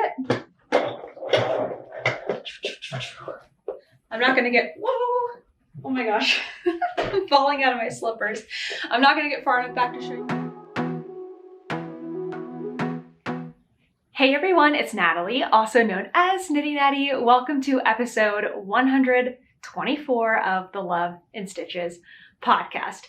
it. I'm not gonna get, whoa, oh my gosh, I'm falling out of my slippers. I'm not gonna get far enough back to show you. Hey everyone, it's Natalie, also known as Knitty Natty. Welcome to episode 124 of the Love in Stitches podcast.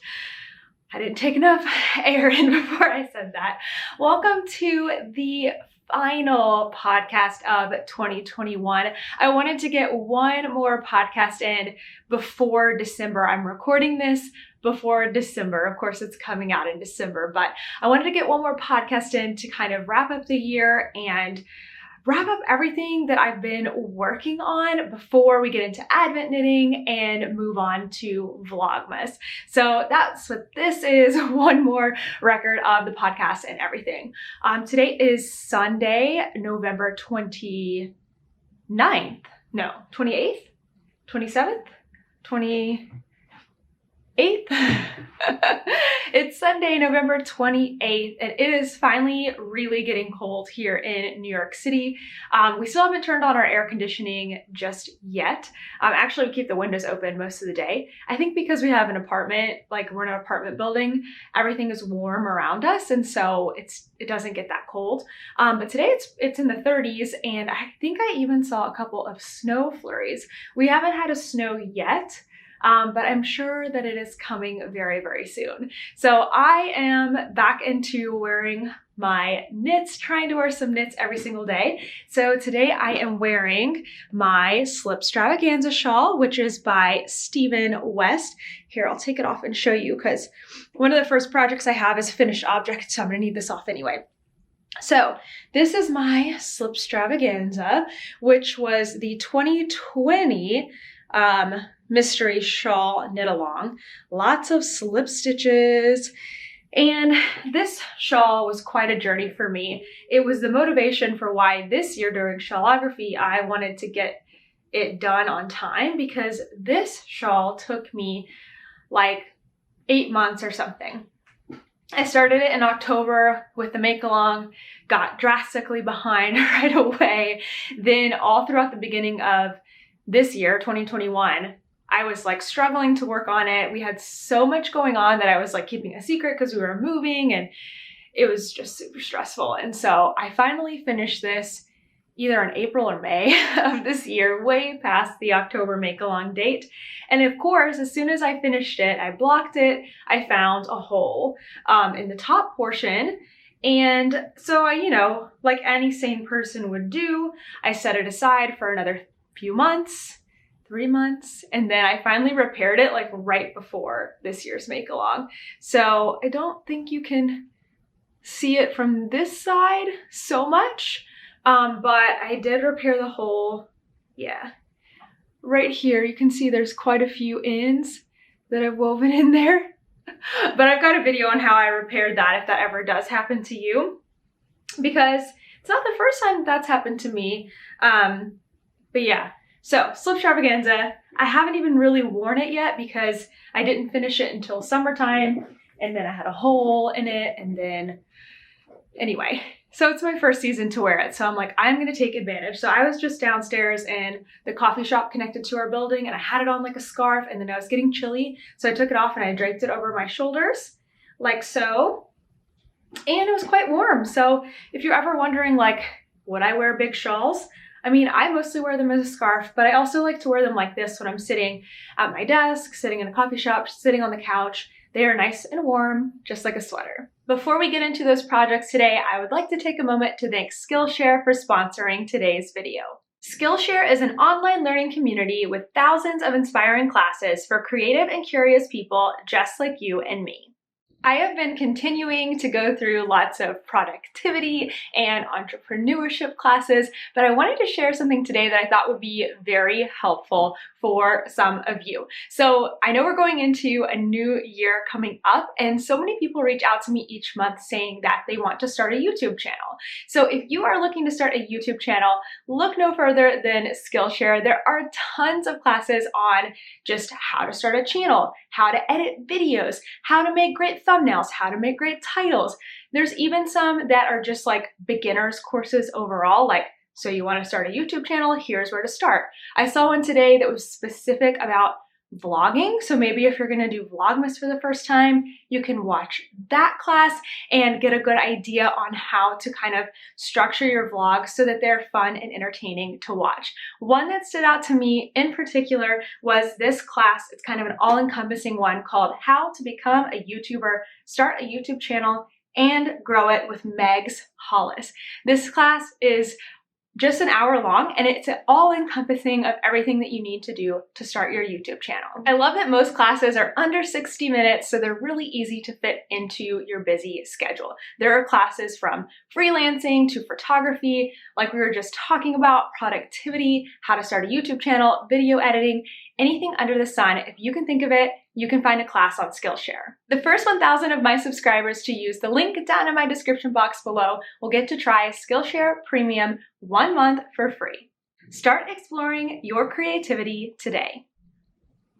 I didn't take enough air in before I said that. Welcome to the final podcast of 2021. I wanted to get one more podcast in before December. I'm recording this before December. Of course, it's coming out in December, but I wanted to get one more podcast in to kind of wrap up the year and wrap up everything that I've been working on before we get into Advent knitting and move on to Vlogmas. So that's what this is, one more record of the podcast and everything. Today is Sunday, November 29th, no, 28th, 27th, 28th. It's Sunday, November 28th, and it is finally really getting cold here in New York City. We still haven't turned on our air conditioning just yet. Actually, we keep the windows open most of the day. I think because we have an apartment, like we're in an apartment building, everything is warm around us, and so it doesn't get that cold. But today it's in the 30s, and I think I even saw a couple of snow flurries. We haven't had a snow yet. But I'm sure that it is coming very, very soon. So I am back into wearing my knits, trying to wear some knits every single day. So today I am wearing my Slipstravaganza shawl, which is by Stephen West. Here, I'll take it off and show you because one of the first projects I have is a finished object, so I'm gonna need this off anyway. So this is my Slipstravaganza, which was the 2020 mystery shawl knit along. Lots of slip stitches. And this shawl was quite a journey for me. It was the motivation for why this year during shawlography, I wanted to get it done on time because this shawl took me like 8 months or something. I started it in October with the make along, got drastically behind right away. Then all throughout the beginning of this year, 2021, I was like struggling to work on it. We had so much going on that I was like keeping a secret because we were moving and it was just super stressful. And so I finally finished this either in April or May of this year, way past the October make-along date. And of course, as soon as I finished it, I blocked it. I found a hole in the top portion. And so I, like any sane person would do, I set it aside for another few months, 3 months, and then I finally repaired it like right before this year's make along. So I don't think you can see it from this side so much, but I did repair the hole. Yeah, right here you can see there's quite a few ends that I've woven in there, but I've got a video on how I repaired that if that ever does happen to you, because it's not the first time that's happened to me. But yeah, so Slipstravaganza, I haven't even really worn it yet because I didn't finish it until summertime, and then I had a hole in it, and then anyway, so it's my first season to wear it. So I'm like, I'm gonna take advantage. So I was just downstairs in the coffee shop connected to our building, and I had it on like a scarf, and then I was getting chilly. So I took it off and I draped it over my shoulders like so, and it was quite warm. So if you're ever wondering like, would I wear big shawls? I mean, I mostly wear them as a scarf, but I also like to wear them like this when I'm sitting at my desk, sitting in a coffee shop, sitting on the couch. They are nice and warm, just like a sweater. Before we get into those projects today, I would like to take a moment to thank Skillshare for sponsoring today's video. Skillshare is an online learning community with thousands of inspiring classes for creative and curious people just like you and me. I have been continuing to go through lots of productivity and entrepreneurship classes, but I wanted to share something today that I thought would be very helpful for some of you. So I know we're going into a new year coming up, and so many people reach out to me each month saying that they want to start a YouTube channel. So if you are looking to start a YouTube channel, look no further than Skillshare. There are tons of classes on just how to start a channel, how to edit videos, how to make great thumbnails, how to make great titles. There's even some that are just like beginners courses overall, like So you want to start a YouTube channel, here's where to start. I saw one today that was specific about vlogging. So maybe if you're going to do Vlogmas for the first time, you can watch that class and get a good idea on how to kind of structure your vlogs so that they're fun and entertaining to watch. One that stood out to me in particular was this class. It's kind of an all-encompassing one called How to Become a YouTuber, Start a YouTube Channel, and Grow It with Megs Hollis. This class is just an hour long, and it's all encompassing of everything that you need to do to start your YouTube channel. I love that most classes are under 60 minutes, so they're really easy to fit into your busy schedule. There are classes from freelancing to photography, like we were just talking about, productivity, how to start a YouTube channel, video editing, anything under the sun. If you can think of it, you can find a class on Skillshare. The first 1,000 of my subscribers to use the link down in my description box below will get to try Skillshare Premium 1 month for free. Start exploring your creativity today.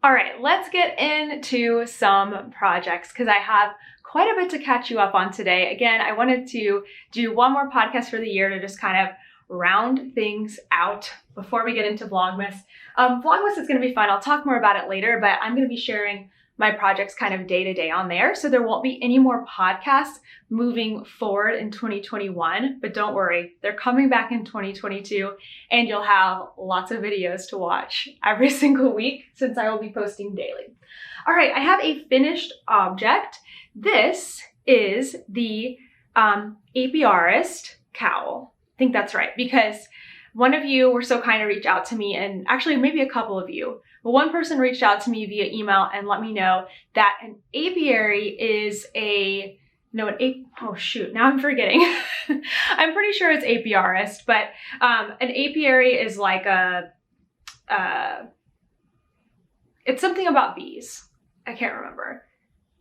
All right, let's get into some projects because I have quite a bit to catch you up on today. Again, I wanted to do one more podcast for the year to just kind of round things out before we get into Vlogmas. Vlogmas is going to be fun. I'll talk more about it later, but I'm going to be sharing my projects kind of day to day on there. So there won't be any more podcasts moving forward in 2021, but don't worry, they're coming back in 2022 and you'll have lots of videos to watch every single week since I will be posting daily. All right, I have a finished object. This is the Apiarist cowl. I think that's right, because one of you were so kind to reach out to me, and actually maybe a couple of you, but one person reached out to me via email and let me know that an apiary is oh shoot, now I'm forgetting. I'm pretty sure it's Apiarist, but an apiary is like it's something about bees. I can't remember.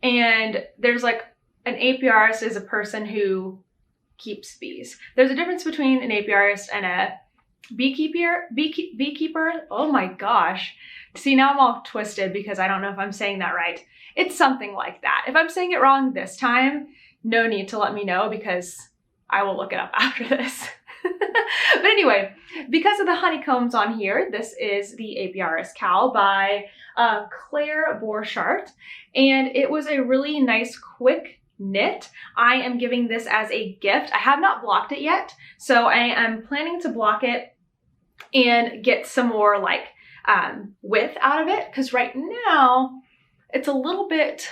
And there's like an apiarist is a person who keeps bees. There's a difference between an apiarist and a beekeeper. Oh my gosh. See, now I'm all twisted because I don't know if I'm saying that right. It's something like that. If I'm saying it wrong this time, no need to let me know because I will look it up after this. But anyway, because of the honeycombs on here, this is the Apiarist cowl by Claire Borchardt, and it was a really nice quick knit. I am giving this as a gift. I have not blocked it yet, so I am planning to block it and get some more like width out of it, because right now it's a little bit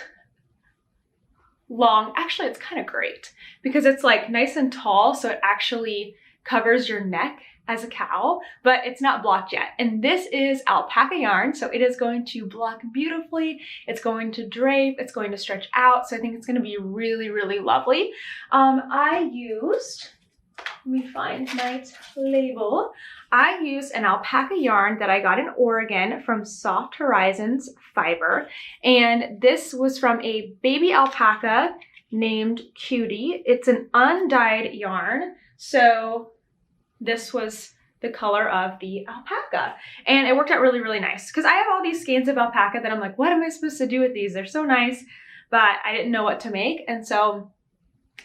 long. Actually, it's kind of great because it's like nice and tall, so it actually covers your neck as a cowl, but it's not blocked yet. And this is alpaca yarn, so it is going to block beautifully. It's going to drape, it's going to stretch out, so I think it's going to be really, really lovely. I used, let me find my label. I used an alpaca yarn that I got in Oregon from Soft Horizons Fiber, and this was from a baby alpaca named Cutie. It's an undyed yarn, so this was the color of the alpaca, and it worked out really, really nice because I have all these skeins of alpaca that I'm like, what am I supposed to do with these? They're so nice, but I didn't know what to make, and so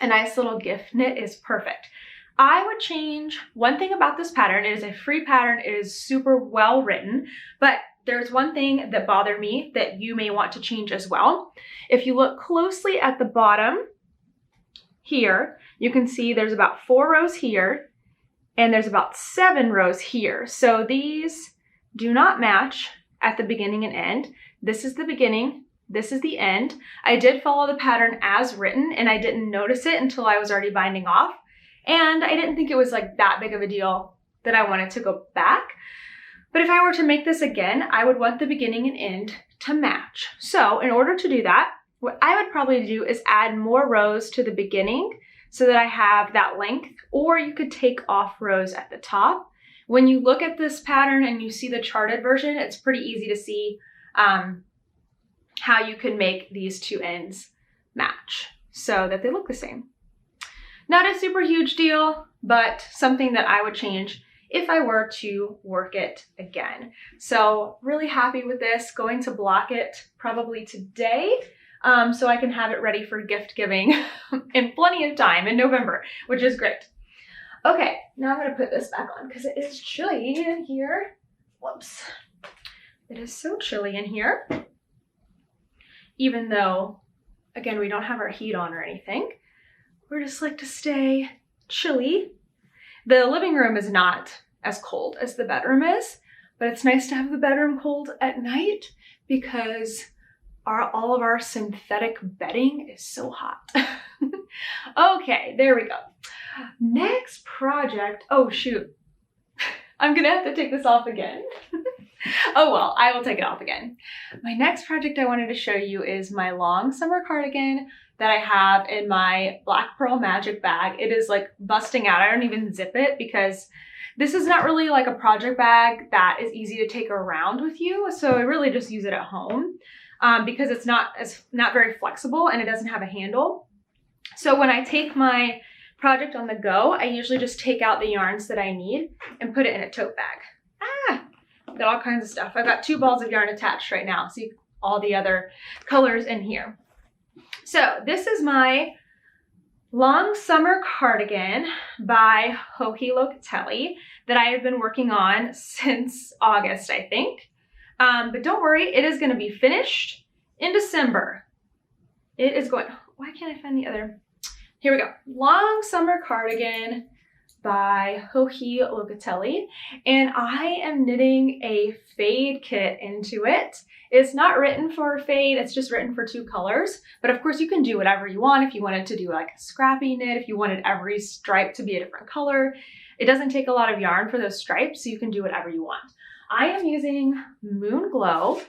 a nice little gift knit is perfect. I would change one thing about this pattern. It is a free pattern. It is super well written, but there's one thing that bothered me that you may want to change as well. If you look closely at the bottom here, you can see there's about 4 rows here, and there's about 7 rows here. So these do not match at the beginning and end. This is the beginning, this is the end. I did follow the pattern as written, and I didn't notice it until I was already binding off. And I didn't think it was like that big of a deal that I wanted to go back. But if I were to make this again, I would want the beginning and end to match. So in order to do that, what I would probably do is add more rows to the beginning so that I have that length, or you could take off rows at the top. When you look at this pattern and you see the charted version, it's pretty easy to see how you can make these two ends match so that they look the same. Not a super huge deal, but something that I would change if I were to work it again. So really happy with this, going to block it probably today. So I can have it ready for gift giving in plenty of time in November, which is great. Okay, now I'm gonna put this back on because it is chilly in here. Whoops. It is so chilly in here. Even though, again, we don't have our heat on or anything. We're just like to stay chilly. The living room is not as cold as the bedroom is, but it's nice to have the bedroom cold at night because all of our synthetic bedding is so hot. Okay, there we go. Next project, oh shoot. I'm gonna have to take this off again. Oh well, I will take it off again. My next project I wanted to show you is my long summer cardigan that I have in my Black Pearl Magic bag. It is like busting out. I don't even zip it because this is not really like a project bag that is easy to take around with you. So I really just use it at home because it's not very flexible and it doesn't have a handle. So when I take my project on the go, I usually just take out the yarns that I need and put it in a tote bag. Got all kinds of stuff. I've got 2 balls of yarn attached right now. See all the other colors in here. So this is my long summer cardigan by Joji Locatelli that I have been working on since August, I think. But don't worry, it is going to be finished in December. It is going, why can't I find the other? Here we go. Long summer cardigan by Joji Locatelli, and I am knitting a fade kit into it. It's not written for fade, it's just written for 2 colors, but of course you can do whatever you want. If you wanted to do like a scrappy knit, if you wanted every stripe to be a different color, it doesn't take a lot of yarn for those stripes, so you can do whatever you want. I am using Moon Glow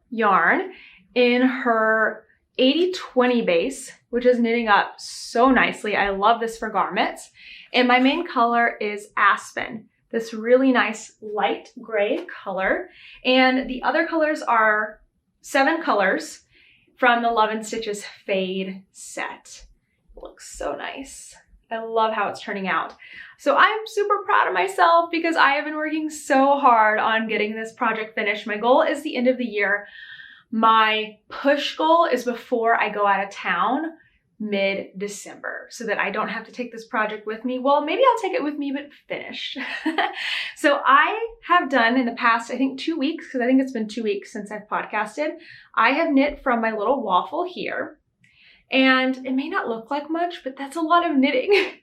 yarn in her 80-20 base, which is knitting up so nicely. I love this for garments. And my main color is Aspen, this really nice light gray color. And the other colors are 7 colors from the Love and Stitches Fade set. It looks so nice. I love how it's turning out. So I'm super proud of myself because I have been working so hard on getting this project finished. My goal is the end of the year. My push goal is before I go out of town mid-December so that I don't have to take this project with me. Well, maybe I'll take it with me, but finished. So I have done in the past, I think 2 weeks, because I think it's been 2 weeks since I've podcasted, I have knit from my little waffle here. And it may not look like much, but that's a lot of knitting.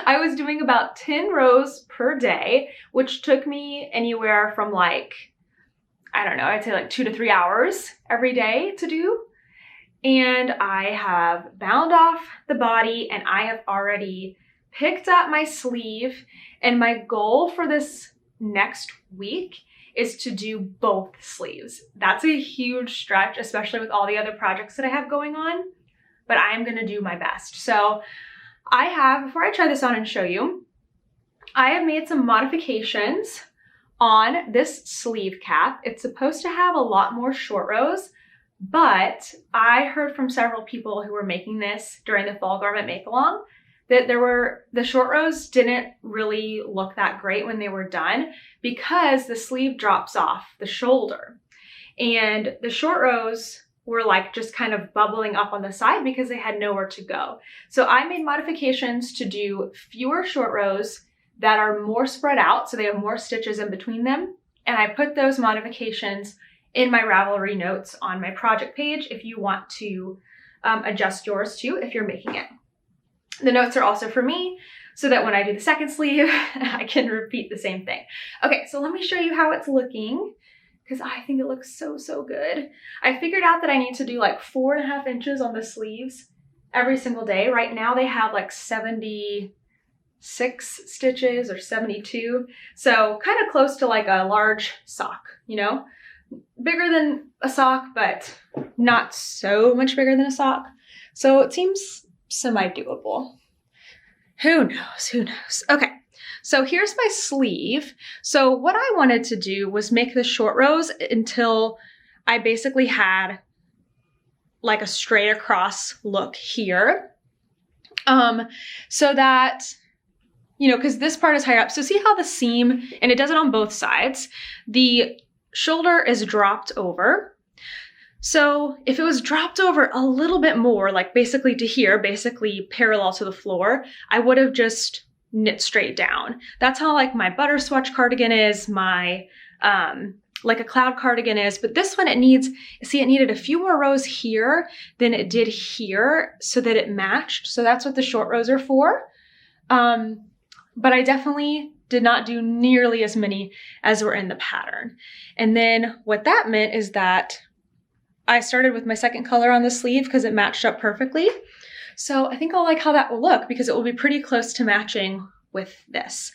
I was doing about 10 rows per day, which took me anywhere from like, I don't know, I'd say like 2 to 3 hours every day to do. And I have bound off the body and I have already picked up my sleeve. And my goal for this next week is to do both sleeves. That's a huge stretch, especially with all the other projects that I have going on, but I'm gonna do my best. So I have, before I try this on and show you, I have made some modifications on this sleeve cap. It's supposed to have a lot more short rows, but I heard from several people who were making this during the fall garment make-along that the short rows didn't really look that great when they were done because the sleeve drops off the shoulder. And the short rows were like just kind of bubbling up on the side because they had nowhere to go. So I made modifications to do fewer short rows that are more spread out, so they have more stitches in between them. And I put those modifications in my Ravelry notes on my project page if you want to adjust yours too, if you're making it. The notes are also for me, so that when I do the second sleeve, I can repeat the same thing. Okay, so let me show you how it's looking, because I think it looks so, so good. I figured out that I need to do like 4.5 inches on the sleeves every single day. Right now they have like 76 stitches or 72. So kind of close to like a large sock, you know? Bigger than a sock, but not so much bigger than a sock. So it seems semi-doable. Who knows? Who knows? Okay. So here's my sleeve. So what I wanted to do was make the short rows until I basically had like a straight across look here. So that, you know, because this part is higher up. So see how the seam, and it does it on both sides, the shoulder is dropped over. So if it was dropped over a little bit more, like basically to here, basically parallel to the floor, I would have just knit straight down. That's how like my butter swatch cardigan is, my like a cloud cardigan is, but this one it needed a few more rows here than it did here so that it matched. So that's what the short rows are for. But I definitely did not do nearly as many as were in the pattern. And then what that meant is that I started with my second color on the sleeve because it matched up perfectly. So I think I'll like how that will look because it will be pretty close to matching with this.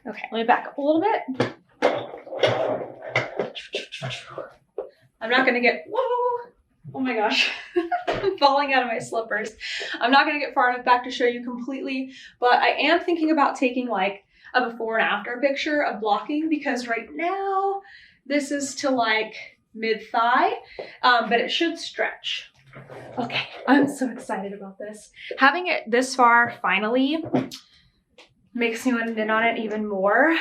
Okay, let me back up a little bit. I'm not gonna get, whoa, oh my gosh, I'm falling out of my slippers. I'm not gonna get far enough back to show you completely, but I am thinking about taking like a before and after picture of blocking because right now this is to like mid-thigh, but it should stretch. Okay, I'm so excited about this. Having it this far finally makes me want to knit on it even more.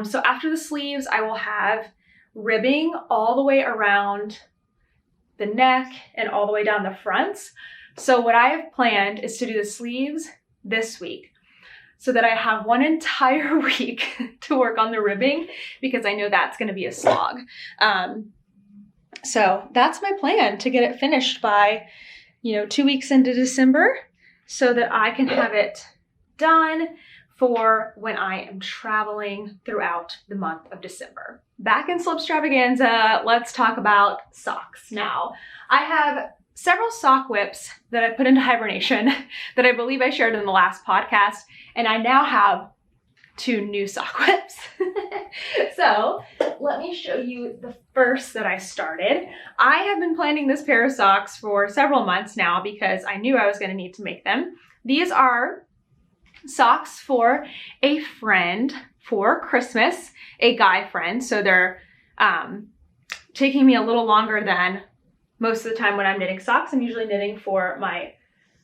So after the sleeves, I will have ribbing all the way around the neck and all the way down the fronts. So what I have planned is to do the sleeves this week so that I have one entire week to work on the ribbing because I know that's going to be a slog. So that's my plan, to get it finished by, 2 weeks into December so that I can have it done for when I am traveling throughout the month of December. Back in Slipstravaganza, let's talk about socks now. I have several sock whips that I put into hibernation that I believe I shared in the last podcast, and I now have 2 new sock whips. So let me show you the first that I started. I have been planning this pair of socks for several months now because I knew I was going to need to make them. These are socks for a friend for Christmas, a guy friend. So they're taking me a little longer than most of the time when I'm knitting socks. I'm usually knitting for my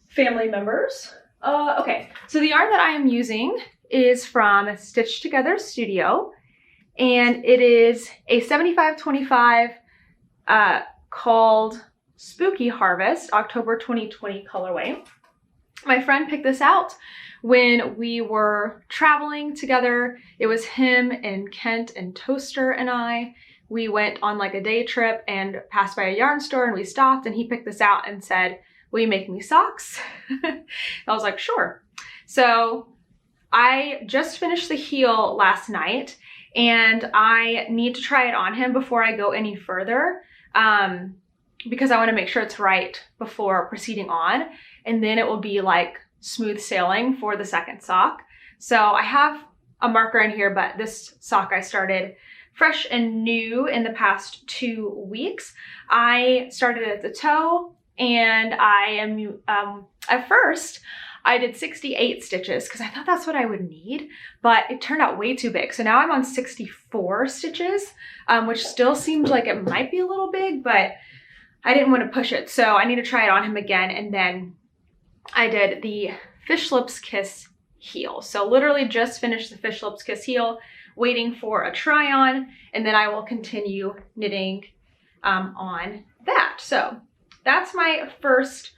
family members. Okay, so the yarn that I am using is from Stitch Together Studio, and it is a 75/25 called Spooky Harvest, October 2020 colorway. My friend picked this out when we were traveling together. It was him and Kent and Toaster and I. We went on like a day trip and passed by a yarn store and we stopped and he picked this out and said, "Will you make me socks?" I was like, sure. So I just finished the heel last night and I need to try it on him before I go any further because I want to make sure it's right before proceeding on, and then it will be like smooth sailing for the second sock. So I have a marker in here, but this sock I started fresh and new in the past 2 weeks. I started at the toe and I am, at first, I did 68 stitches because I thought that's what I would need, but it turned out way too big. So now I'm on 64 stitches, which still seems like it might be a little big, but I didn't want to push it. So I need to try it on him again. And then I did the Fish Lips Kiss heel. So literally just finished the Fish Lips Kiss heel, waiting for a try on, and then I will continue knitting on that. So that's my first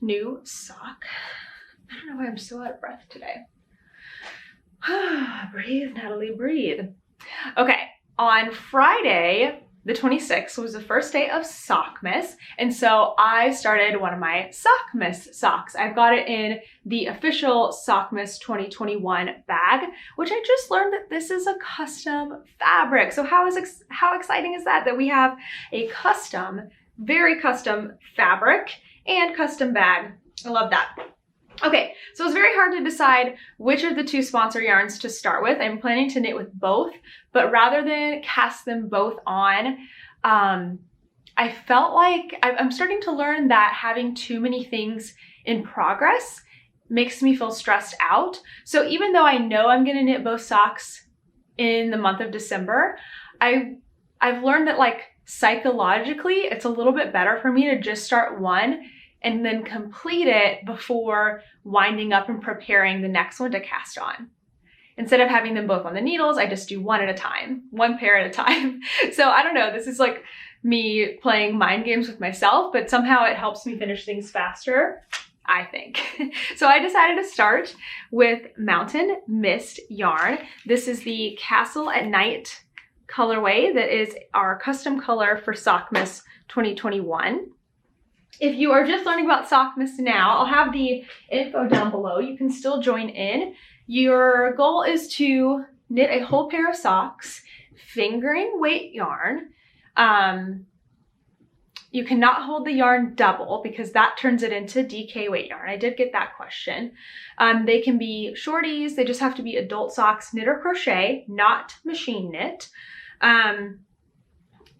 new sock. I don't know why I'm so out of breath today. Breathe, Natalie, breathe. Okay, on Friday, the 26th was the first day of Sockmas, and so I started one of my Sockmas socks. I've got it in the official Sockmas 2021 bag, which I just learned that this is a custom fabric. So how exciting is that we have a custom, very custom fabric and custom bag. I love that. Okay, so it's very hard to decide which of the 2 sponsor yarns to start with. I'm planning to knit with both, but rather than cast them both on, I felt like I'm starting to learn that having too many things in progress makes me feel stressed out. So even though I know I'm gonna knit both socks in the month of December, I've learned that like psychologically, it's a little bit better for me to just start one and then complete it before winding up and preparing the next one to cast on. Instead of having them both on the needles, I just do one at a time, one pair at a time. So I don't know, this is like me playing mind games with myself, but somehow it helps me finish things faster, I think. So I decided to start with Mountain Mist yarn. This is the Castle at Night colorway that is our custom color for Sockmas 2021. If you are just learning about Sockmas now, I'll have the info down below. You can still join in. Your goal is to knit a whole pair of socks, fingering weight yarn. You cannot hold the yarn double because that turns it into DK weight yarn. I did get that question. They can be shorties. They just have to be adult socks, knit or crochet, not machine knit.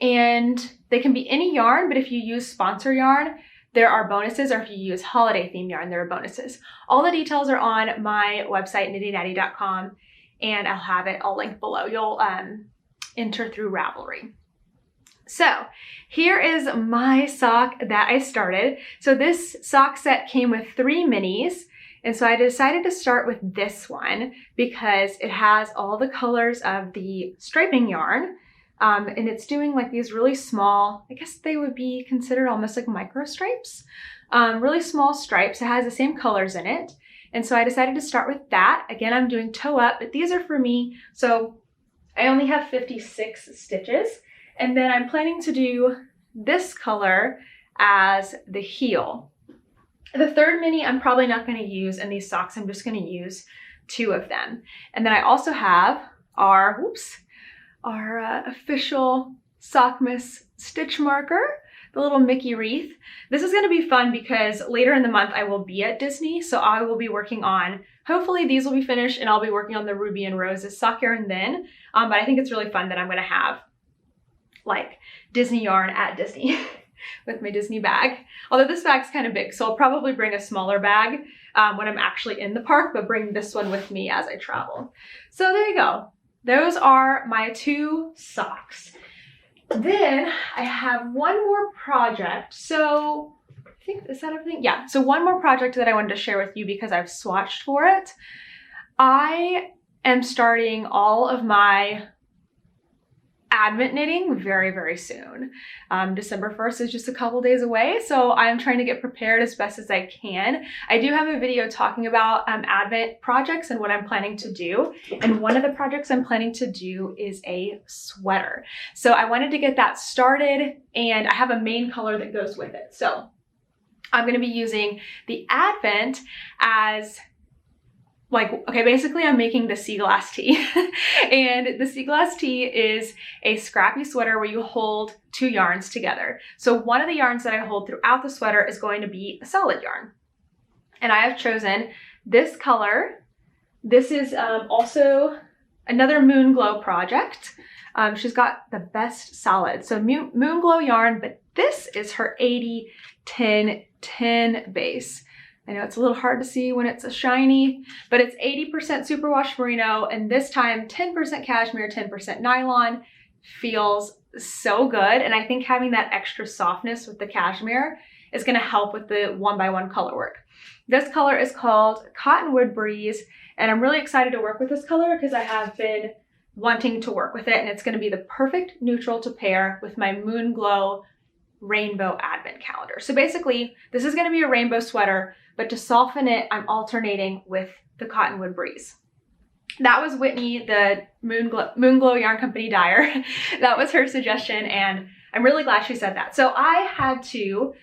And they can be any yarn, but if you use sponsor yarn, there are bonuses, or if you use holiday theme yarn, there are bonuses. All the details are on my website, knittynatty.com, and I'll have it all linked below. You'll enter through Ravelry. So here is my sock that I started. So this sock set came with 3 minis. And so I decided to start with this one because it has all the colors of the striping yarn. And it's doing like these really small, I guess they would be considered almost like micro stripes. Really small stripes. It has the same colors in it. And so I decided to start with that. Again, I'm doing toe up, but these are for me. So I only have 56 stitches. And then I'm planning to do this color as the heel. The 3rd mini I'm probably not going to use in these socks. I'm just going to use 2 of them. And then I also have our official Sockmas stitch marker, the little Mickey wreath. This is going to be fun because later in the month I will be at Disney. So I will be working on, hopefully these will be finished, and I'll be working on the Ruby and Roses sock yarn then. But I think it's really fun that I'm going to have like Disney yarn at Disney with my Disney bag. Although this bag's kind of big, so I'll probably bring a smaller bag when I'm actually in the park, but bring this one with me as I travel. So there you go. Those are my 2 socks. Then I have one more project. So I think, is that everything? Yeah, so one more project that I wanted to share with you because I've swatched for it. I am starting all of my Advent knitting very, very soon. December 1st is just a couple days away, so I'm trying to get prepared as best as I can. I do have a video talking about Advent projects and what I'm planning to do, and one of the projects I'm planning to do is a sweater. So I wanted to get that started, and I have a main color that goes with it. So I'm going to be using the Advent as basically I'm making the sea glass tee. And the sea glass tee is a scrappy sweater where you hold 2 yarns together. So one of the yarns that I hold throughout the sweater is going to be a solid yarn. And I have chosen this color. This is also another Moon Glow project. She's got the best solid. So Moon Glow yarn, but this is her 80-10-10 base. I know it's a little hard to see when it's a shiny, but it's 80% superwash merino, and this time 10% cashmere, 10% nylon. Feels so good, and I think having that extra softness with the cashmere is going to help with the 1x1 color work. This color is called Cottonwood Breeze, and I'm really excited to work with this color because I have been wanting to work with it, and it's going to be the perfect neutral to pair with my Moon Glow Rainbow Advent calendar. So basically, this is going to be a rainbow sweater, but to soften it, I'm alternating with the Cottonwood Breeze. That was Whitney, the Moon Glow Yarn Company dyer. That was her suggestion, and I'm really glad she said that. So I had to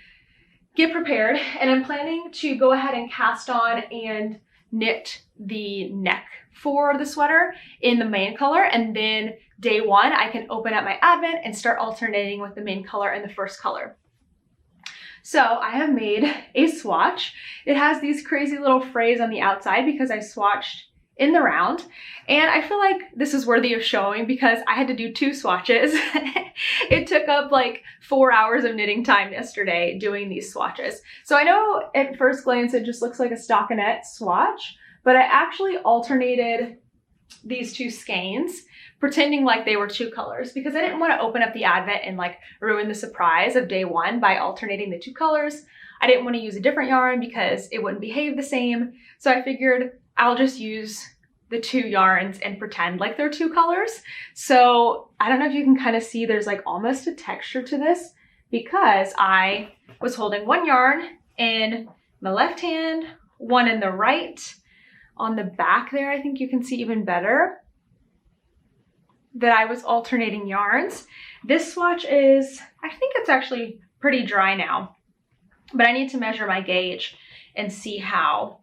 get prepared, and I'm planning to go ahead and cast on and knit the neck for the sweater in the main color, and then day 1 I can open up my Advent and start alternating with the main color and the first color. So I have made a swatch. It has these crazy little frays on the outside because I swatched in the round, and I feel like this is worthy of showing because I had to do 2 swatches. It took up like 4 hours of knitting time yesterday doing these swatches. So I know at first glance it just looks like a stockinette swatch, but I actually alternated these 2 skeins, pretending like they were 2 colors because I didn't want to open up the Advent and like ruin the surprise of day 1 by alternating the 2 colors. I didn't want to use a different yarn because it wouldn't behave the same. So I figured I'll just use the two yarns and pretend like they're two colors. So I don't know if you can kind of see there's like almost a texture to this because I was holding one yarn in my left hand, one in the right. On the back there, I think you can see even better that I was alternating yarns. This swatch is, I think it's actually pretty dry now, but I need to measure my gauge and see how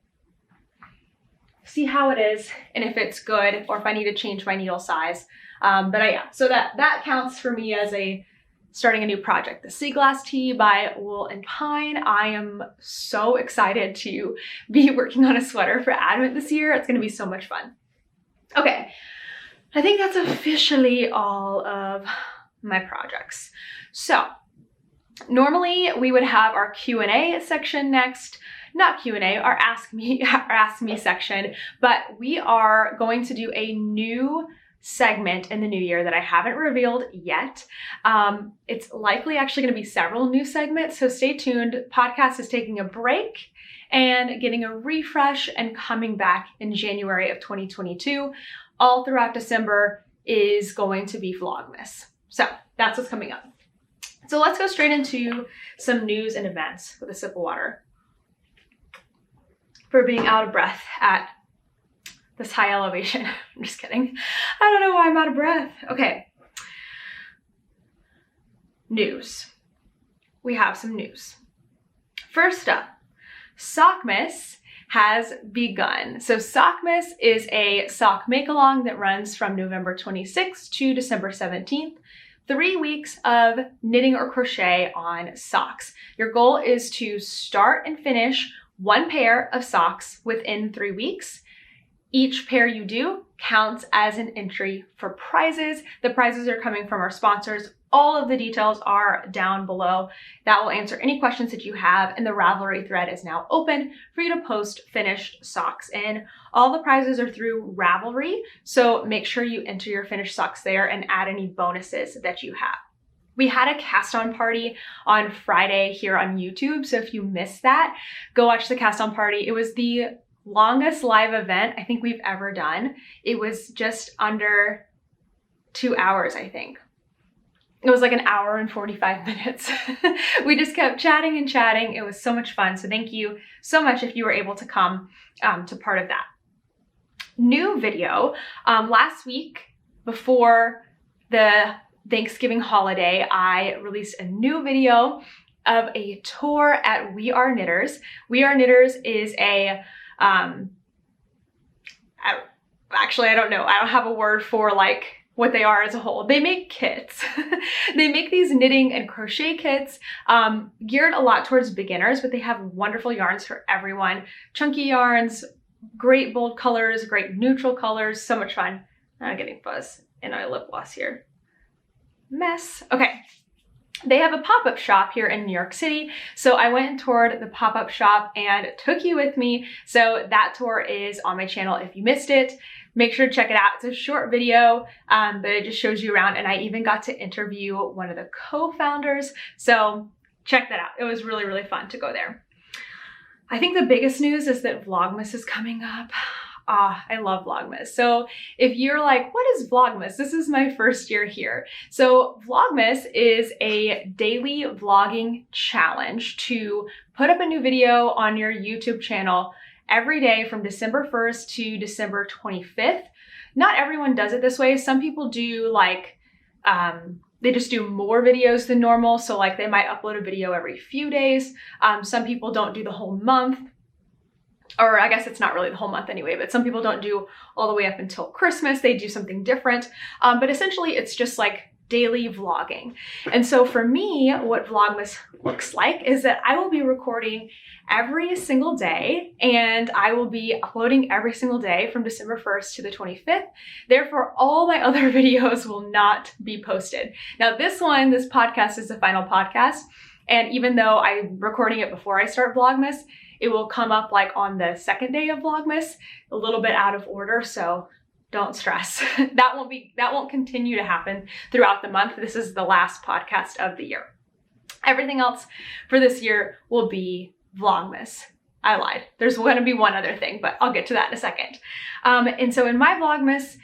it is and if it's good or if I need to change my needle size. Yeah, so that counts for me as starting a new project. The Sea Glass Tee by Wool and Pine. I am so excited to be working on a sweater for Advent this year. It's gonna be so much fun. Okay, I think that's officially all of my projects. So normally we would have our Q&A section next. Not Q&A, our ask me section, but we are going to do a new segment in the new year that I haven't revealed yet. It's likely actually going to be several new segments, so stay tuned. Podcast is taking a break and getting a refresh and coming back in January of 2022. All throughout December is going to be Vlogmas. So that's what's coming up. So let's go straight into some news and events with a sip of water. For being out of breath at this high elevation. I'm just kidding. I don't know why I'm out of breath. Okay. News. We have some news. First up, Sockmas has begun. So Sockmas is a sock make-along that runs from November 26th to December 17th. 3 weeks of knitting or crochet on socks. Your goal is to start and finish one pair of socks within 3 weeks. Each pair you do counts as an entry for prizes. The prizes are coming from our sponsors. All of the details are down below. That will answer any questions that you have, and the Ravelry thread is now open for you to post finished socks in. All the prizes are through Ravelry, so make sure you enter your finished socks there and add any bonuses that you have. We had a cast-on party on Friday here on YouTube, so if you missed that, go watch the cast-on party. It was the longest live event I think we've ever done. It was just under 2 hours, I think. It was like an hour and 45 minutes. We just kept chatting and chatting. It was so much fun. So thank you so much if you were able to come to part of that. New video. Last week before the Thanksgiving holiday, I released a new video of a tour at We Are Knitters. We Are Knitters is a, actually, I don't know. I don't have a word for like what they are as a whole. They make kits. They make these knitting and crochet kits geared a lot towards beginners, but they have wonderful yarns for everyone. Chunky yarns, great bold colors, great neutral colors, so much fun. I'm getting fuzz in my lip gloss here. Mess. Okay. They have a pop-up shop here in New York City. So I went and toured the pop-up shop and took you with me. So that tour is on my channel if you missed it. Make sure to check it out. It's a short video, but it just shows you around, and I even got to interview one of the co-founders. So check that out. It was really, really fun to go there. I think the biggest news is that Vlogmas is coming up. I love Vlogmas. So if you're like, what is Vlogmas? This is my first year here. So Vlogmas is a daily vlogging challenge to put up a new video on your YouTube channel every day from December 1st to December 25th. Not everyone does it this way. Some people do like, they just do more videos than normal. So like they might upload a video every few days. Some people don't do the whole month. Or I guess it's not really the whole month anyway, but some people don't do all the way up until Christmas. They do something different. But essentially it's just like daily vlogging. And so for me, what Vlogmas looks like is that I will be recording every single day, and I will be uploading every single day from December 1st to the 25th. Therefore, all my other videos will not be posted. Now this podcast is the final podcast. And even though I'm recording it before I start Vlogmas, it will come up like on the second day of Vlogmas, a little bit out of order. So don't stress. That won't continue to happen throughout the month. This is the last podcast of the year. Everything else for this year will be Vlogmas. I lied. There's going to be one other thing, but I'll get to that in a second. And so in my Vlogmas,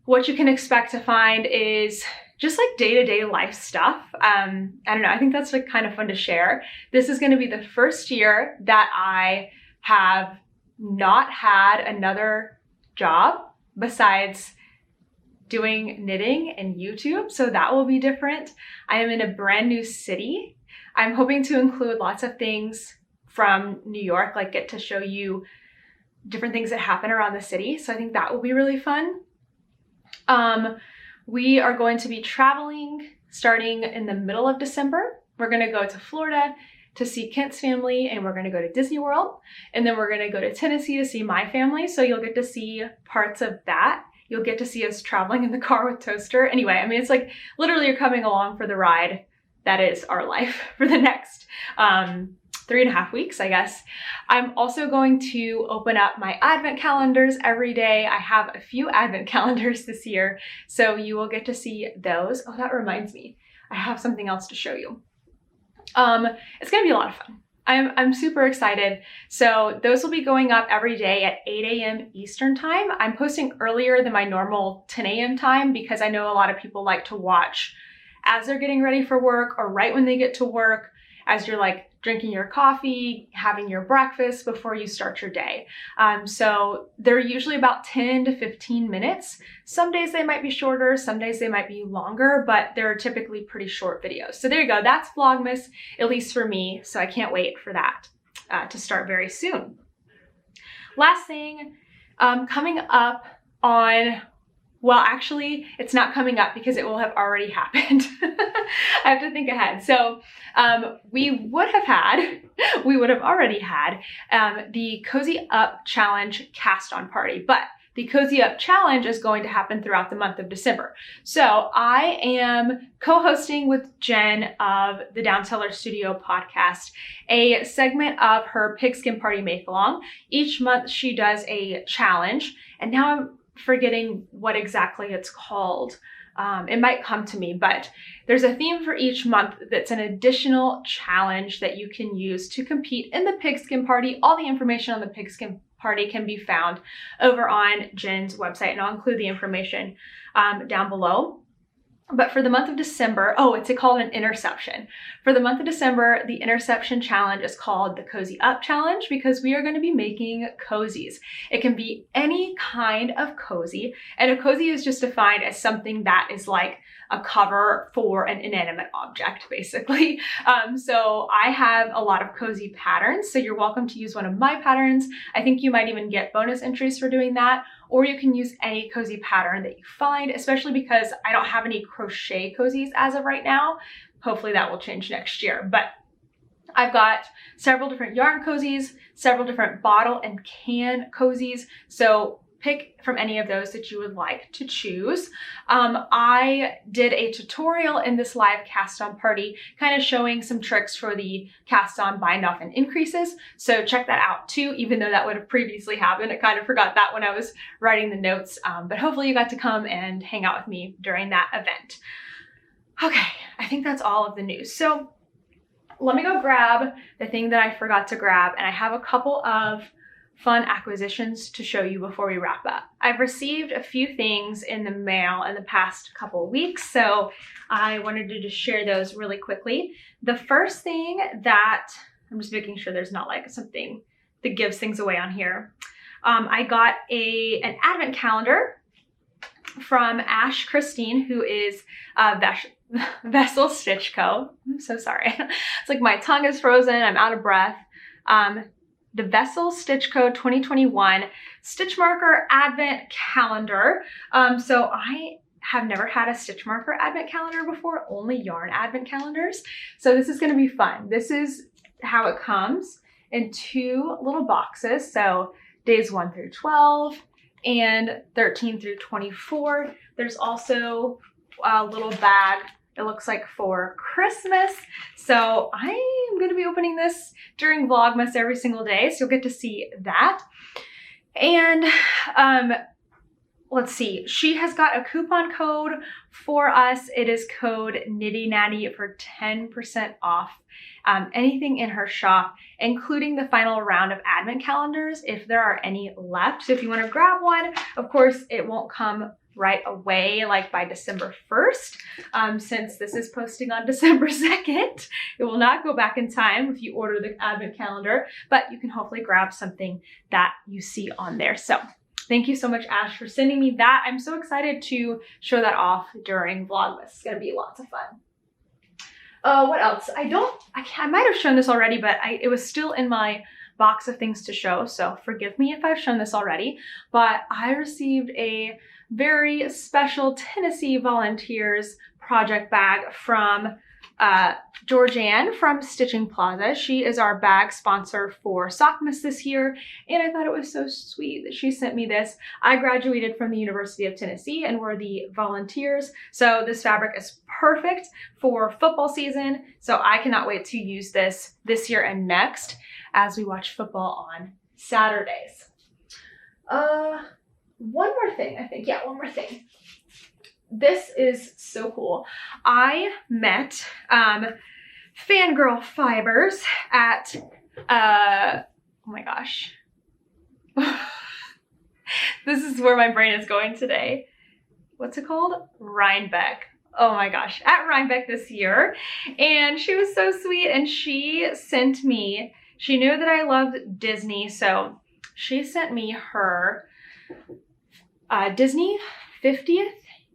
what you can expect to find is just like day-to-day life stuff. I don't know, I think that's like kind of fun to share. This is going to be the first year that I have not had another job besides doing knitting and YouTube, so that will be different. I am in a brand new city. I'm hoping to include lots of things from New York, like get to show you different things that happen around the city, so I think that will be really fun. We are going to be traveling starting in the middle of December. We're going to go to Florida to see Kent's family, and we're going to go to Disney World, and then we're going to go to Tennessee to see my family, so you'll get to see parts of that. You'll get to see us traveling in the car with Toaster. Anyway, I mean, it's like literally you're coming along for the ride. That is our life for the next 3.5 weeks, I guess. I'm also going to open up my advent calendars every day. I have a few advent calendars this year, so you will get to see those. Oh, that reminds me, I have something else to show you. It's gonna be a lot of fun. I'm super excited. So those will be going up every day at 8 a.m. Eastern time. I'm posting earlier than my normal 10 a.m. time because I know a lot of people like to watch as they're getting ready for work or right when they get to work, as you're like drinking your coffee, having your breakfast before you start your day. So they're usually about 10 to 15 minutes. Some days they might be shorter, some days they might be longer, but they're typically pretty short videos. So there you go, that's Vlogmas, at least for me. So I can't wait for that to start very soon. Last thing, coming up on, well, actually, it's not coming up because it will have already happened. I have to think ahead. So we would have already had the Cozy Up Challenge cast on party, but the Cozy Up Challenge is going to happen throughout the month of December. So I am co-hosting with Jen of the Downseller Studio podcast, a segment of her Pigskin Party Make-Along. Each month she does a challenge, and now I'm forgetting what exactly it's called. It might come to me, but there's a theme for each month that's an additional challenge that you can use to compete in the Pigskin Party. All the information on the Pigskin Party can be found over on Jen's website, and I'll include the information down below. But for the month of December, oh, it's called an interception. For the month of December, the interception challenge is called the Cozy Up Challenge because we are going to be making cozies. It can be any kind of cozy, and a cozy is just defined as something that is like a cover for an inanimate object, basically. So I have a lot of cozy patterns, so you're welcome to use one of my patterns. I think you might even get bonus entries for doing that, or you can use any cozy pattern that you find, especially because I don't have any crochet cozies as of right now. Hopefully that will change next year, but I've got several different yarn cozies, several different bottle and can cozies, so pick from any of those that you would like to choose. I did a tutorial in this live cast on party, kind of showing some tricks for the cast on bind off and increases. So check that out too, even though that would have previously happened. I kind of forgot that when I was writing the notes, but hopefully you got to come and hang out with me during that event. Okay, I think that's all of the news. So let me go grab the thing that I forgot to grab, and I have a couple of fun acquisitions to show you before we wrap up. I've received a few things in the mail in the past couple of weeks, so I wanted to just share those really quickly. The first thing that, I'm just making sure there's not like something that gives things away on here. I got an advent calendar from Ash Christine, who is Vessel Stitch Co. I'm so sorry. It's like my tongue is frozen, I'm out of breath. The Vessel Stitch Co. 2021 Stitch Marker Advent Calendar. So I have never had a Stitch Marker Advent Calendar before, only yarn Advent Calendars. So this is gonna be fun. This is how it comes in 2 little boxes. So days 1 through 12 and 13 through 24. There's also a little bag, it looks like, for Christmas. So I'm going to be opening this during Vlogmas every single day, so you'll get to see that. And let's see, she has got a coupon code for us. It is code Knitty Natty for 10% off anything in her shop, including the final round of advent calendars, if there are any left. So if you want to grab one, of course, it won't come right away, like by December 1st, since this is posting on December 2nd. It will not go back in time if you order the advent calendar, but you can hopefully grab something that you see on there. So thank you so much, Ash, for sending me that. I'm so excited to show that off during Vlogmas. It's gonna be lots of fun. What else? I might have shown this already, but it was still in my box of things to show, so forgive me if I've shown this already, but I received a very special Tennessee Volunteers project bag from Georgianne from Stitching Plaza. She is our bag sponsor for Sockmas this year, and I thought it was so sweet that she sent me this. I graduated from the University of Tennessee and we're the volunteers, so this fabric is perfect for football season, so I cannot wait to use this year and next as we watch football on Saturdays. One more thing, I think. Yeah, one more thing. This is so cool. I met Fangirl Fibers at, oh my gosh. This is where my brain is going today. What's it called? Rhinebeck. Oh my gosh, at Rhinebeck this year. And she was so sweet, and she sent me, she knew that I loved Disney, so she sent me her Disney 50th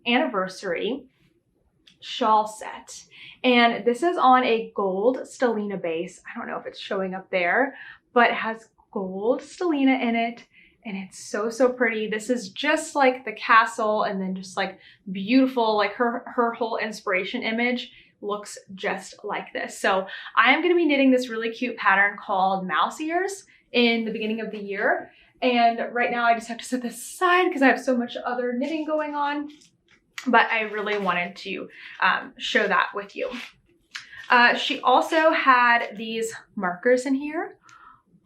anniversary shawl set. And this is on a gold stellina base. I don't know if it's showing up there, but it has gold stellina in it. And it's so, so pretty. This is just like the castle, and then just like beautiful, like her whole inspiration image looks just like this. So I am gonna be knitting this really cute pattern called mouse ears in the beginning of the year. And right now I just have to set this aside because I have so much other knitting going on, but I really wanted to show that with you. She also had these markers in here.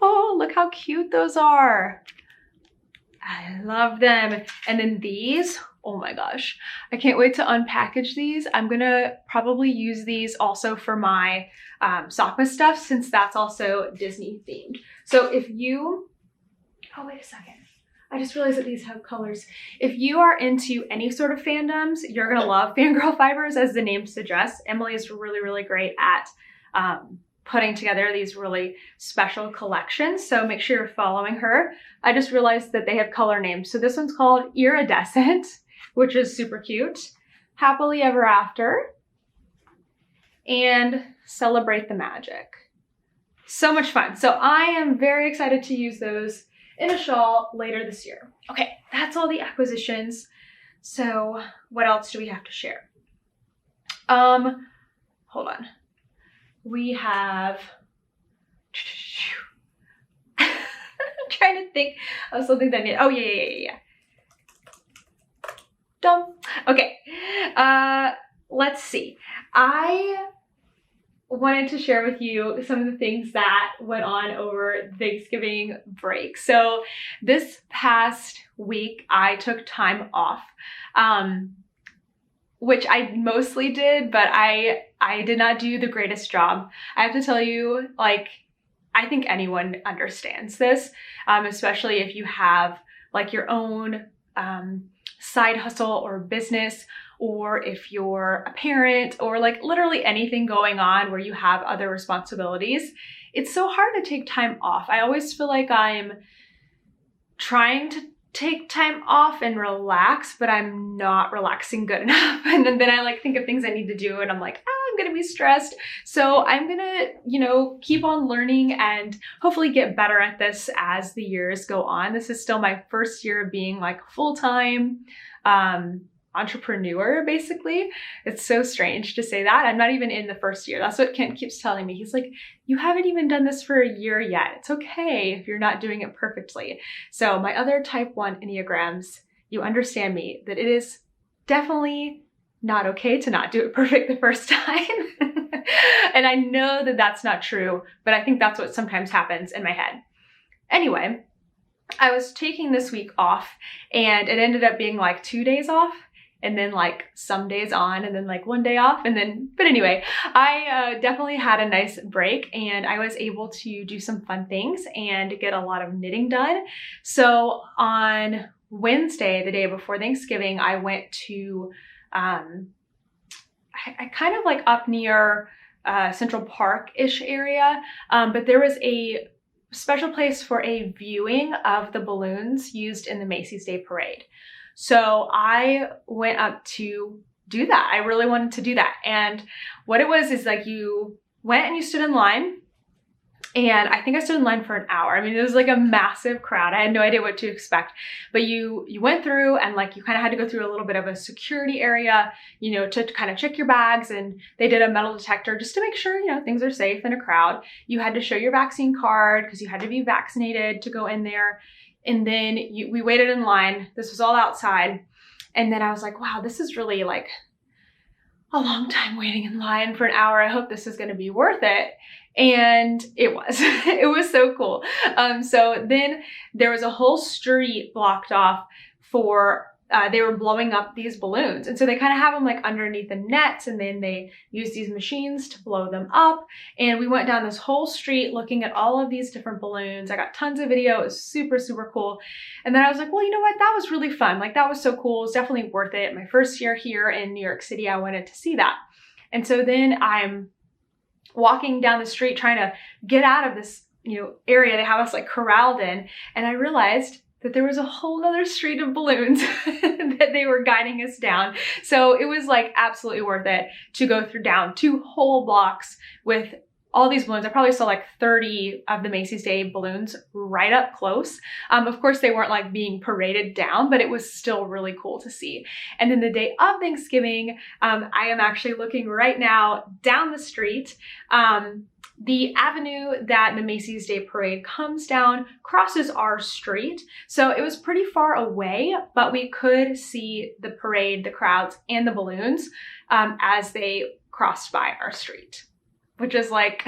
Oh, look how cute those are. I love them. And then these, oh my gosh, I can't wait to unpackage these. I'm gonna probably use these also for my Sockmas stuff, since that's also Disney themed. So if you, oh, wait a second. I just realized that these have colors. If you are into any sort of fandoms, you're gonna love Fangirl Fibers, as the name suggests. Emily is really, really great at putting together these really special collections, so make sure you're following her. I just realized that they have color names. So this one's called Iridescent, which is super cute. Happily Ever After, and Celebrate the Magic. So much fun. So I am very excited to use those in a shawl later this year. Okay, that's all the acquisitions. So what else do we have to share? Hold on. We have, I'm trying to think of something that I need. Oh yeah. Dumb. Okay, let's see. I wanted to share with you some of the things that went on over Thanksgiving break. So this past week, I took time off, which I mostly did, but I did not do the greatest job. I have to tell you, like, I think anyone understands this, especially if you have like your own side hustle or business, or if you're a parent, or like literally anything going on where you have other responsibilities. It's so hard to take time off. I always feel like I'm trying to take time off and relax, but I'm not relaxing good enough. And then I like think of things I need to do, and I'm like, I'm gonna be stressed. So I'm gonna, you know, keep on learning and hopefully get better at this as the years go on. This is still my first year of being like full-time entrepreneur, basically. It's so strange to say that. I'm not even in the first year. That's what Kent keeps telling me. He's like, you haven't even done this for a year yet. It's okay if you're not doing it perfectly. So my other type 1 Enneagrams, you understand me, that it is definitely not okay to not do it perfect the first time. And I know that that's not true, but I think that's what sometimes happens in my head. Anyway, I was taking this week off, and it ended up being like 2 days off, and then like some days on, and then like 1 day off, and then, but anyway, I definitely had a nice break, and I was able to do some fun things and get a lot of knitting done. So on Wednesday, the day before Thanksgiving, I went to, I kind of like up near Central Park-ish area, but there was a special place for a viewing of the balloons used in the Macy's Day Parade. So I went up to do that. I really wanted to do that. And what it was is like you went and you stood in line, and I think I stood in line for an hour. I mean, it was like a massive crowd. I had no idea what to expect, but you went through, and like you kind of had to go through a little bit of a security area, you know, to kind of check your bags, and they did a metal detector just to make sure, you know, things are safe in a crowd. You had to show your vaccine card because you had to be vaccinated to go in there. And then we waited in line. This was all outside. And then I was like, wow, this is really like a long time waiting in line for an hour. I hope this is going to be worth it. And it was. It was so cool. So then there was a whole street blocked off for, they were blowing up these balloons. And so they kind of have them like underneath the nets, and then they use these machines to blow them up. And we went down this whole street looking at all of these different balloons. I got tons of video. It was super, super cool. And then I was like, well, you know what? That was really fun. Like that was so cool. It was definitely worth it. My first year here in New York City, I wanted to see that. And so then I'm walking down the street trying to get out of this, you know, area they have us like corralled in. And I realized that there was a whole other street of balloons that they were guiding us down. So it was like absolutely worth it to go through down 2 whole blocks with all these balloons. I probably saw like 30 of the Macy's Day balloons right up close. Of course, they weren't like being paraded down, but it was still really cool to see. And then the day of Thanksgiving, I am actually looking right now down the street. The avenue that the Macy's Day Parade comes down crosses our street. So it was pretty far away, but we could see the parade, the crowds, and the balloons as they crossed by our street, which is like,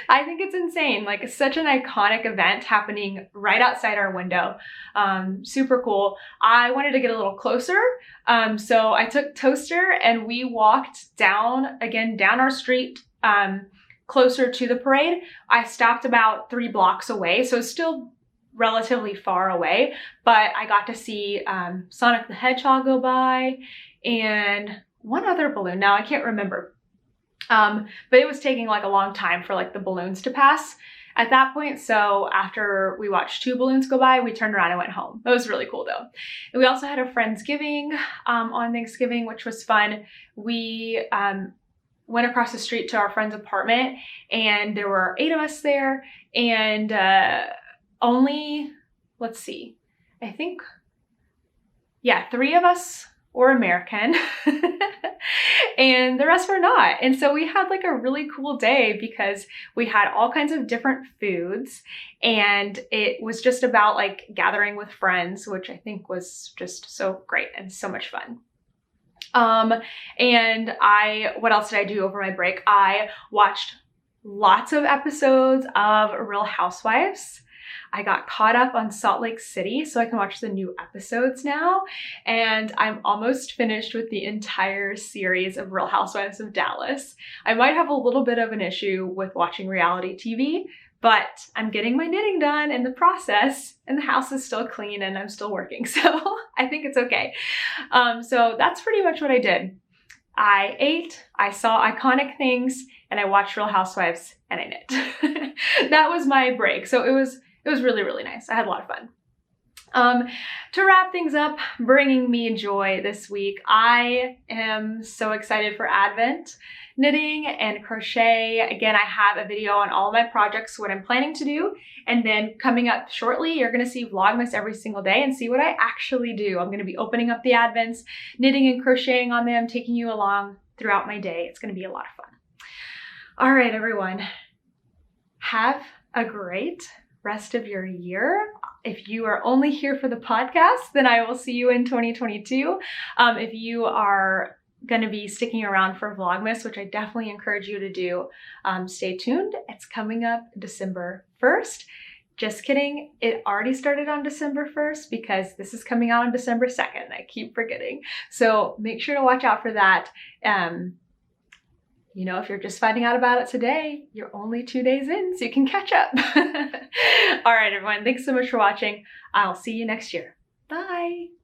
I think it's insane. Like it's such an iconic event happening right outside our window. Super cool. I wanted to get a little closer. So I took Toaster and we walked down our street, closer to the parade. I stopped about 3 blocks away, so it's still relatively far away, but I got to see Sonic the Hedgehog go by and one other balloon. Now I can't remember, but it was taking like a long time for like the balloons to pass at that point. So after we watched 2 balloons go by, we turned around and went home. It was really cool though. And we also had a Friendsgiving on Thanksgiving, which was fun. We went across the street to our friend's apartment, and there were 8 of us there, and only, let's see, I think, yeah, 3 of us were American and the rest were not. And so we had like a really cool day because we had all kinds of different foods, and it was just about like gathering with friends, which I think was just so great and so much fun. And what else did I do over my break? I watched lots of episodes of Real Housewives. I got caught up on Salt Lake City, so I can watch the new episodes now. And I'm almost finished with the entire series of Real Housewives of Dallas. I might have a little bit of an issue with watching reality TV, but I'm getting my knitting done in the process, and the house is still clean and I'm still working. So I think it's okay. So that's pretty much what I did. I ate, I saw iconic things, and I watched Real Housewives, and I knit. That was my break. So it was really, really nice. I had a lot of fun. To wrap things up, bringing me joy this week, I am so excited for Advent. Knitting and crochet. Again, I have a video on all of my projects, what I'm planning to do. And then coming up shortly, you're going to see Vlogmas every single day and see what I actually do. I'm going to be opening up the Advents, knitting and crocheting on them, taking you along throughout my day. It's going to be a lot of fun. All right, everyone. Have a great rest of your year. If you are only here for the podcast, then I will see you in 2022. If you are going to be sticking around for Vlogmas, which I definitely encourage you to do, stay tuned. It's coming up December 1st. Just kidding. It already started on December 1st because this is coming out on December 2nd. I keep forgetting. So make sure to watch out for that. You know, if you're just finding out about it today, you're only 2 days in, so you can catch up. All right, everyone. Thanks so much for watching. I'll see you next year. Bye.